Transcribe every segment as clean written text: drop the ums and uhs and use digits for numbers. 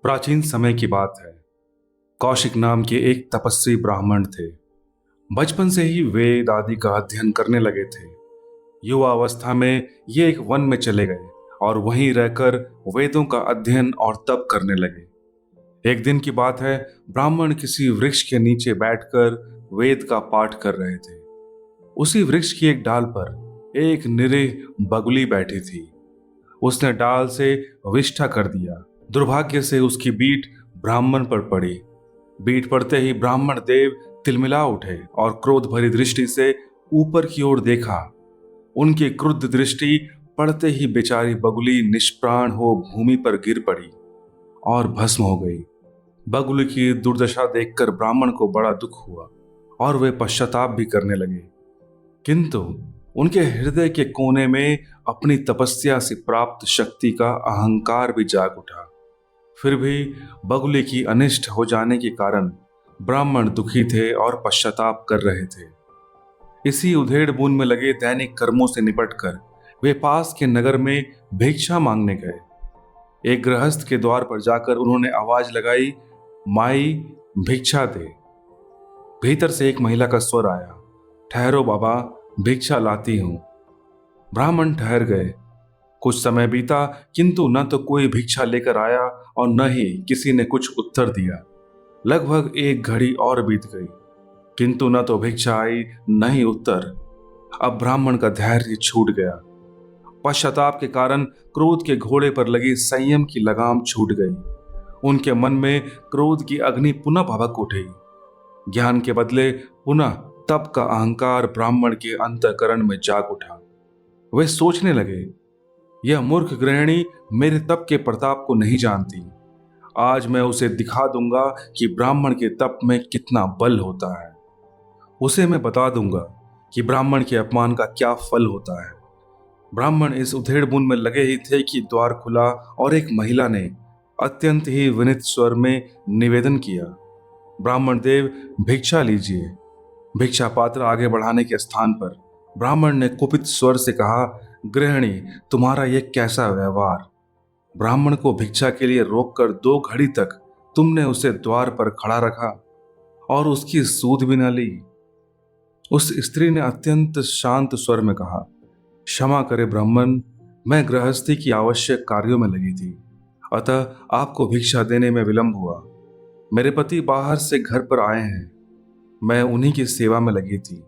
प्राचीन समय की बात है। कौशिक नाम के एक तपस्वी ब्राह्मण थे। बचपन से ही वेद आदि का अध्ययन करने लगे थे। युवा अवस्था में ये एक वन में चले गए और वहीं रहकर वेदों का अध्ययन और तप करने लगे। एक दिन की बात है, ब्राह्मण किसी वृक्ष के नीचे बैठकर वेद का पाठ कर रहे थे। उसी वृक्ष की एक डाल पर एक निरीह बगुली बैठी थी। उसने डाल से विष्ठा कर दिया। दुर्भाग्य से उसकी बीट ब्राह्मण पर पड़ी। बीट पड़ते ही ब्राह्मण देव तिलमिला उठे और क्रोध भरी दृष्टि से ऊपर की ओर देखा। उनकी क्रुद्ध दृष्टि पड़ते ही बेचारी बगुली निष्प्राण हो भूमि पर गिर पड़ी और भस्म हो गई। बगुली की दुर्दशा देखकर ब्राह्मण को बड़ा दुख हुआ और वे पश्चाताप भी करने लगे। किंतु उनके हृदय के कोने में अपनी तपस्या से प्राप्त शक्ति का अहंकार भी जाग उठा। फिर भी बगुले की अनिष्ट हो जाने के कारण ब्राह्मण दुखी थे और पश्चाताप कर रहे थे। इसी उधेड़ बुन में लगे दैनिक कर्मों से निपटकर वे पास के नगर में भिक्षा मांगने गए। एक गृहस्थ के द्वार पर जाकर उन्होंने आवाज लगाई, माई भिक्षा दे। भीतर से एक महिला का स्वर आया, ठहरो बाबा, भिक्षा लाती हूं। ब्राह्मण ठहर गए। कुछ समय बीता, किंतु न तो कोई भिक्षा लेकर आया और न ही किसी ने कुछ उत्तर दिया। लगभग एक घड़ी और बीत गई, किंतु न तो भिक्षा आई न ही उत्तर। अब ब्राह्मण का धैर्य छूट गया। पश्चाताप के कारण क्रोध के घोड़े पर लगी संयम की लगाम छूट गई। उनके मन में क्रोध की अग्नि पुनः भभक उठी। ज्ञान के बदले पुनः तप का अहंकार ब्राह्मण के अंतःकरण में जाग उठा। वे सोचने लगे, यह मूर्ख गृहिणी मेरे तप के प्रताप को नहीं जानती। आज मैं उसे दिखा दूंगा कि ब्राह्मण के तप में कितना बल होता है। उसे मैं बता दूंगा कि ब्राह्मण के अपमान का क्या फल होता है। ब्राह्मण इस उधेड़बुन में लगे ही थे कि द्वार खुला और एक महिला ने अत्यंत ही विनीत स्वर में निवेदन किया, ब्राह्मण देव, भिक्षा लीजिए। भिक्षा पात्र आगे बढ़ाने के स्थान पर ब्राह्मण ने कुपित स्वर से कहा, गृहिणी, तुम्हारा यह कैसा व्यवहार। ब्राह्मण को भिक्षा के लिए रोककर 2 घड़ी तक तुमने उसे द्वार पर खड़ा रखा और उसकी सूध भी न ली। उस स्त्री ने अत्यंत शांत स्वर में कहा, क्षमा करे ब्राह्मण, मैं गृहस्थी की आवश्यक कार्यों में लगी थी, अतः आपको भिक्षा देने में विलंब हुआ। मेरे पति बाहर से घर पर आए हैं, मैं उन्हीं की सेवा में लगी थी।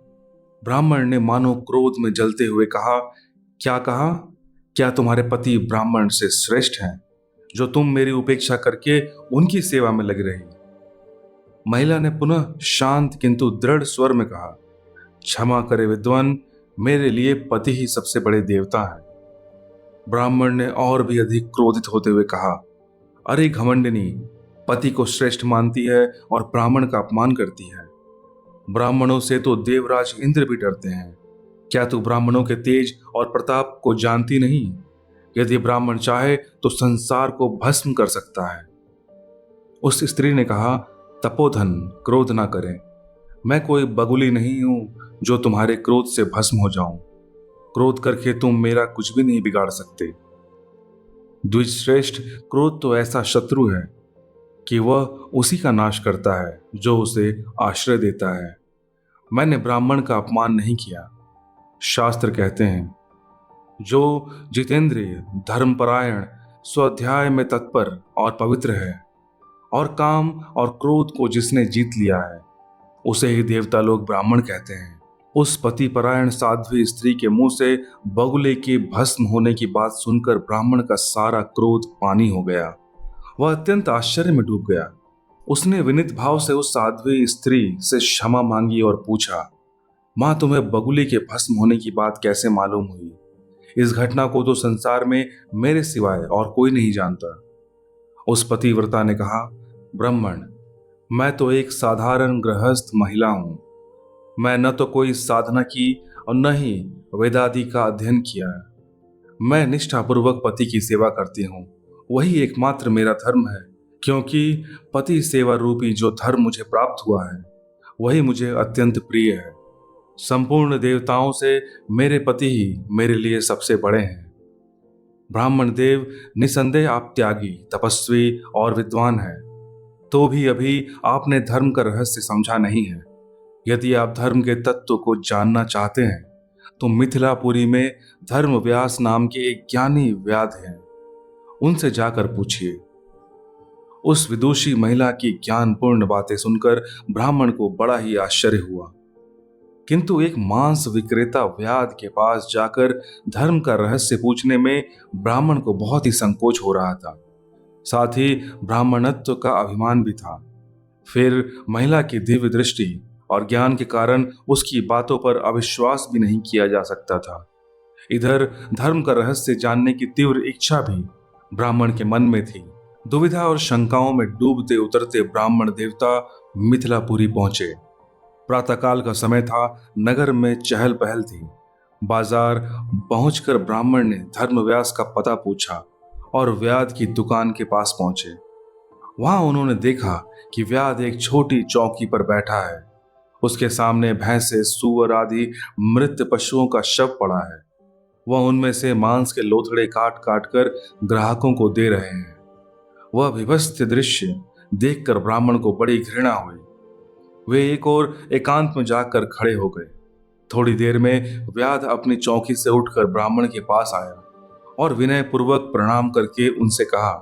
ब्राह्मण ने मानो क्रोध में जलते हुए कहा, क्या कहा? क्या तुम्हारे पति ब्राह्मण से श्रेष्ठ हैं, जो तुम मेरी उपेक्षा करके उनकी सेवा में लगी रही? महिला ने पुनः शांत किंतु दृढ़ स्वर में कहा, क्षमा करे विद्वान, मेरे लिए पति ही सबसे बड़े देवता हैं। ब्राह्मण ने और भी अधिक क्रोधित होते हुए कहा, अरे घमंडिनी, पति को श्रेष्ठ मानती है और ब्राह्मण का अपमान करती है। ब्राह्मणों से तो देवराज इंद्र भी डरते हैं। क्या तू ब्राह्मणों के तेज और प्रताप को जानती नहीं? यदि ब्राह्मण चाहे तो संसार को भस्म कर सकता है। उस स्त्री ने कहा, तपोधन, क्रोध ना करें। मैं कोई बगुली नहीं हूं जो तुम्हारे क्रोध से भस्म हो जाऊं। क्रोध करके तुम मेरा कुछ भी नहीं बिगाड़ सकते। द्विजश्रेष्ठ, क्रोध तो ऐसा शत्रु है कि वह उसी का नाश करता है जो उसे आश्रय देता है। मैंने ब्राह्मण का अपमान नहीं किया। शास्त्र कहते हैं, जो जितेंद्रिय, धर्मपरायण, स्वाध्याय में तत्पर और पवित्र है और काम और क्रोध को जिसने जीत लिया है, उसे ही देवता लोग ब्राह्मण कहते हैं। उस पतिपरायण साध्वी स्त्री के मुंह से बगुले के भस्म होने की बात सुनकर ब्राह्मण का सारा क्रोध पानी हो गया। वह अत्यंत आश्चर्य में डूब गया। उसने विनीत भाव से उस साध्वी स्त्री से क्षमा मांगी और पूछा, मां, तुम्हें बगुले के भस्म होने की बात कैसे मालूम हुई? इस घटना को तो संसार में मेरे सिवाय और कोई नहीं जानता। उस पतिव्रता ने कहा, ब्राह्मण, मैं तो एक साधारण गृहस्थ महिला हूं। मैं न तो कोई साधना की और न ही वेदादि का अध्ययन किया है। मैं निष्ठापूर्वक पति की सेवा करती हूँ। वही एकमात्र मेरा धर्म है, क्योंकि पति सेवा रूपी जो धर्म मुझे प्राप्त हुआ है वही मुझे अत्यंत प्रिय है। संपूर्ण देवताओं से मेरे पति ही मेरे लिए सबसे बड़े हैं। ब्राह्मण देव, निसंदेह आप त्यागी, तपस्वी और विद्वान हैं, तो भी अभी आपने धर्म का रहस्य समझा नहीं है। यदि आप धर्म के तत्व को जानना चाहते हैं तो मिथिलापुरी में धर्मव्यास नाम के एक ज्ञानी व्याध हैं, उनसे जाकर पूछिए। उस विदुषी महिला की ज्ञानपूर्ण बातें सुनकर ब्राह्मण को बड़ा ही आश्चर्य हुआ, किंतु एक मांस विक्रेता व्याध के पास जाकर धर्म का रहस्य पूछने में ब्राह्मण को बहुत ही संकोच हो रहा था। साथ ही ब्राह्मणत्व का अभिमान भी था। फिर महिला की दिव्य दृष्टि और ज्ञान के कारण उसकी बातों पर अविश्वास भी नहीं किया जा सकता था। इधर धर्म का रहस्य जानने की तीव्र इच्छा भी ब्राह्मण के मन में थी। दुविधा और शंकाओं में डूबते उतरते ब्राह्मण देवता मिथिलापुरी पहुंचे। प्रातःकाल का समय था, नगर में चहल पहल थी। बाजार पहुंचकर ब्राह्मण ने धर्मव्यास का पता पूछा और व्याध की दुकान के पास पहुंचे। वहां उन्होंने देखा कि व्याध एक छोटी चौकी पर बैठा है। उसके सामने भैंसे, सूअर आदि मृत पशुओं का शव पड़ा है। वह उनमें से मांस के लोथड़े काट काट कर ग्राहकों को दे रहे हैं। वह विभत्स दृश्य देखकर ब्राह्मण को बड़ी घृणा हुई। वे एक और एकांत में जाकर खड़े हो गए। थोड़ी देर में व्याध अपनी चौकी से उठकर ब्राह्मण के पास आया और विनय पूर्वक प्रणाम करके उनसे कहा,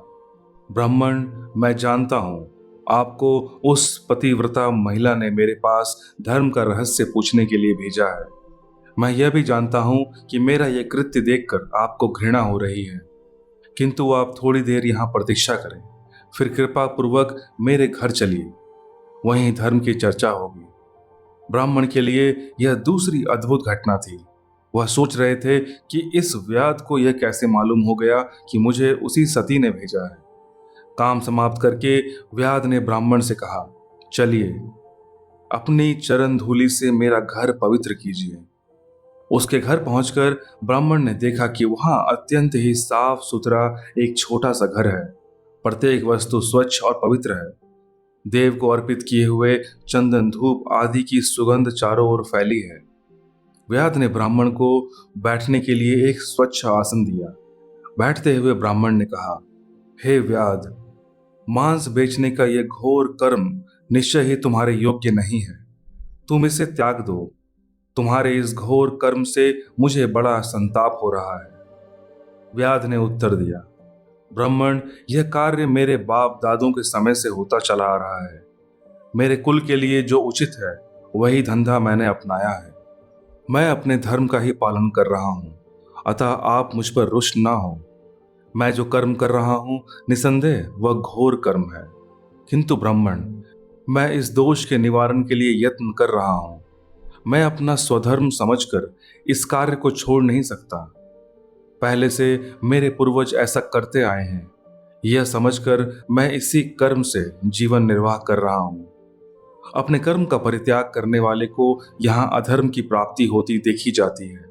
ब्राह्मण, मैं जानता हूं आपको उस पतिव्रता महिला ने मेरे पास धर्म का रहस्य पूछने के लिए भेजा है। मैं यह भी जानता हूं कि मेरा यह कृत्य देखकर आपको घृणा हो रही है, किंतु आप थोड़ी देर यहां प्रतीक्षा करें, फिर कृपा पूर्वक मेरे घर चलिए, वहीं धर्म की चर्चा होगी। ब्राह्मण के लिए यह दूसरी अद्भुत घटना थी। वह सोच रहे थे कि इस व्याध को यह कैसे मालूम हो गया कि मुझे उसी सती ने भेजा है। काम समाप्त करके व्याध ने ब्राह्मण से कहा, चलिए, अपनी चरण धूलि से मेरा घर पवित्र कीजिए। उसके घर पहुंचकर ब्राह्मण ने देखा कि वहां अत्यंत ही साफ सुथरा एक छोटा सा घर है। प्रत्येक वस्तु स्वच्छ और पवित्र है। देव को अर्पित किए हुए चंदन, धूप आदि की सुगंध चारों ओर फैली है। व्याध ने ब्राह्मण को बैठने के लिए एक स्वच्छ आसन दिया। बैठते हुए ब्राह्मण ने कहा, हे व्याध, मांस बेचने का यह घोर कर्म निश्चय ही तुम्हारे योग्य नहीं है। तुम इसे त्याग दो। तुम्हारे इस घोर कर्म से मुझे बड़ा संताप हो रहा है। व्याध ने उत्तर दिया, ब्राह्मण, यह कार्य मेरे बाप दादों के समय से होता चला आ रहा है। मेरे कुल के लिए जो उचित है वही धंधा मैंने अपनाया है। मैं अपने धर्म का ही पालन कर रहा हूं, अतः आप मुझ पर रुष्ट ना हो। मैं जो कर्म कर रहा हूं निसंदेह वह घोर कर्म है, किंतु ब्राह्मण, मैं इस दोष के निवारण के लिए यत्न कर रहा हूं। मैं अपना स्वधर्म समझकर इस कार्य को छोड़ नहीं सकता। पहले से मेरे पूर्वज ऐसा करते आए हैं। यह समझकर मैं इसी कर्म से जीवन निर्वाह कर रहा हूं। अपने कर्म का परित्याग करने वाले को यहां अधर्म की प्राप्ति होती देखी जाती है।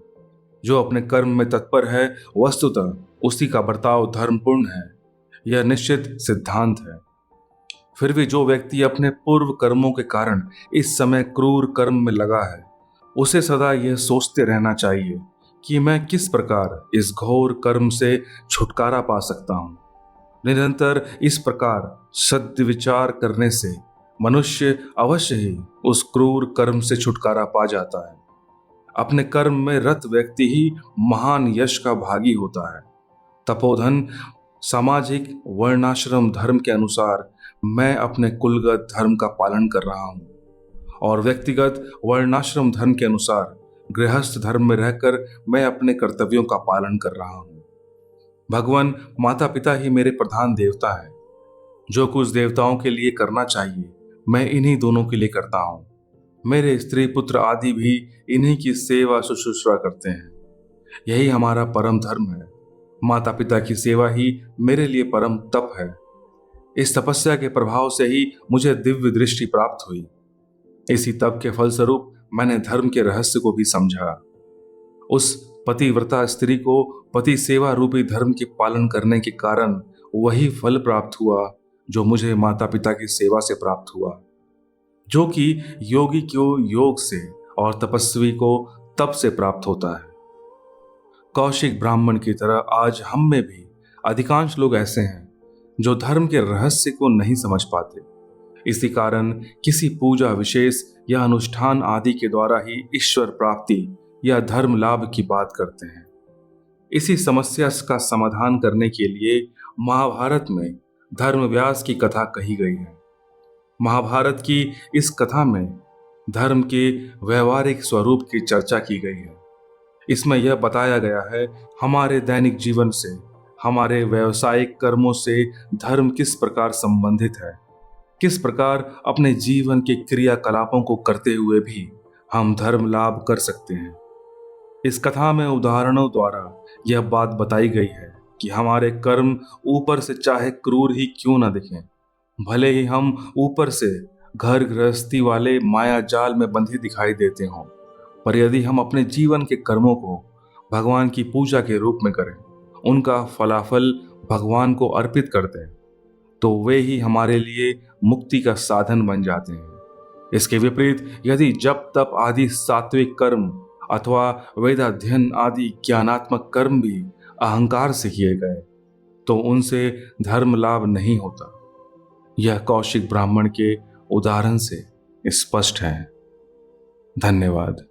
जो अपने कर्म में तत्पर है वस्तुतः उसी का बर्ताव धर्मपूर्ण है। यह निश्चित सिद्धांत है। फिर भी जो व्यक्ति अपने पूर्व कर्मों के कारण इस समय क्रूर कर्म में लगा है, उसे सदा यह सोचते रहना चाहिए कि मैं किस प्रकार इस घोर कर्म से छुटकारा पा सकता हूं। निरंतर इस प्रकार सद्विचार करने से मनुष्य अवश्य ही उस क्रूर कर्म से छुटकारा पा जाता है। अपने कर्म में रत व्यक्ति ही महान यश का भागी होता है। तपोधन, सामाजिक वर्णाश्रम धर्म के अनुसार मैं अपने कुलगत धर्म का पालन कर रहा हूं और व्यक्तिगत वर्णाश्रम धर्म के अनुसार गृहस्थ धर्म में रहकर मैं अपने कर्तव्यों का पालन कर रहा हूं। भगवान माता पिता ही मेरे प्रधान देवता है। जो कुछ देवताओं के लिए करना चाहिए मैं इन्हीं दोनों के लिए करता हूं। मेरे स्त्री पुत्र आदि भी इन्हीं की सेवा शुश्रूषा करते हैं। यही हमारा परम धर्म है। माता पिता की सेवा ही मेरे लिए परम तप है। इस तपस्या के प्रभाव से ही मुझे दिव्य दृष्टि प्राप्त हुई। इसी तप के फलस्वरूप मैंने धर्म के रहस्य को भी समझा। उस पतिव्रता स्त्री को पति सेवा रूपी धर्म के पालन करने के कारण वही फल प्राप्त हुआ जो मुझे माता पिता की सेवा से प्राप्त हुआ, जो कि योगी को योग से और तपस्वी को तप से प्राप्त होता है। कौशिक ब्राह्मण की तरह आज हम में भी अधिकांश लोग ऐसे हैं जो धर्म के रहस्य को नहीं समझ पाते। इसी कारण किसी पूजा विशेष या अनुष्ठान आदि के द्वारा ही ईश्वर प्राप्ति या धर्म लाभ की बात करते हैं। इसी समस्या का समाधान करने के लिए महाभारत में धर्मव्यास की कथा कही गई है। महाभारत की इस कथा में धर्म के व्यवहारिक स्वरूप की चर्चा की गई है। इसमें यह बताया गया है हमारे दैनिक जीवन से, हमारे व्यावसायिक कर्मों से धर्म किस प्रकार संबंधित है, किस प्रकार अपने जीवन के क्रियाकलापों को करते हुए भी हम धर्म लाभ कर सकते हैं। इस कथा में उदाहरणों द्वारा यह बात बताई गई है कि हमारे कर्म ऊपर से चाहे क्रूर ही क्यों न दिखें, भले ही हम ऊपर से घर गृहस्थी वाले माया जाल में बंधे दिखाई देते हों, पर यदि हम अपने जीवन के कर्मों को भगवान की पूजा के रूप में करें, उनका फलाफल भगवान को अर्पित करते हैं, तो वे ही हमारे लिए मुक्ति का साधन बन जाते हैं। इसके विपरीत यदि जप तप आदि सात्विक कर्म अथवा वेदाध्ययन आदि ज्ञानात्मक कर्म भी अहंकार से किए गए, तो उनसे धर्म लाभ नहीं होता। यह कौशिक ब्राह्मण के उदाहरण से स्पष्ट है। धन्यवाद।